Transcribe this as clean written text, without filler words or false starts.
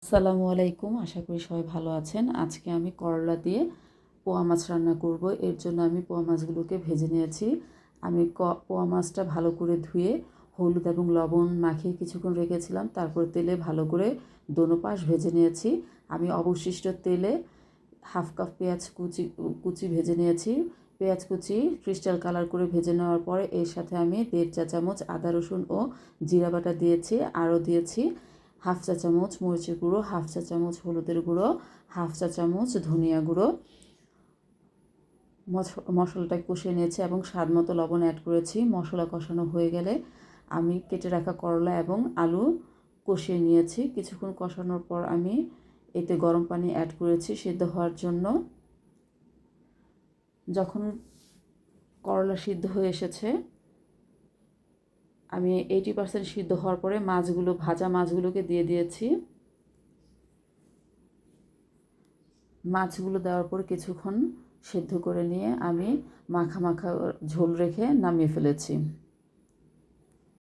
আসসালামু আলাইকুম, আশা করি সবাই ভালো আছেন। আজকে আমি করলা দিয়ে পোয়া মাছ রান্না করব। এর জন্য আমি পোয়া মাছগুলোকে ভেজে নিয়েছি। আমি পোয়া মাছটা ভালো করে ধুয়ে হলুদ এবং লবণ মাখিয়ে কিছুক্ষণ রেখেছিলাম। তারপর তেলে ভালো করে দোনো পাশ ভেজে নিয়েছি। আমি অবশিষ্ট তেলে হাফ কাপ পেঁয়াজ কুচি কুচি ভেজে নিয়েছি। পেঁয়াজ কুচি ক্রিস্টাল কালার করে ভেজে নেওয়ার পরে এর সাথে আমি 1.5 চা চামচ আদা রসুন ও জিরা বাটা দিয়েছি। আরও দিয়েছি হাফ চা চামচ মরিচের গুঁড়ো, হাফ চা চামচ হলুদের গুঁড়ো, হাফ চা চামচ ধনিয়া গুঁড়ো। মশলাটা কষিয়ে নিয়েছি এবং স্বাদ মতো লবণ অ্যাড করেছি। মশলা কষানো হয়ে গেলে আমি কেটে রাখা করলা এবং আলু কষিয়ে নিয়েছি। কিছুক্ষণ কষানোর পর আমি এতে গরম পানি অ্যাড করেছি সিদ্ধ হওয়ার জন্য। যখন করলা সিদ্ধ হয়ে এসেছে, আমি 80% সিদ্ধ হওয়ার পরে ভাজা মাছগুলোকে দিয়ে দিয়েছি। মাছগুলো দেওয়ার পর কিছুক্ষণ সেদ্ধ করে নিয়ে আমি মাখা মাখা ঝোল রেখে নামিয়ে ফেলেছি।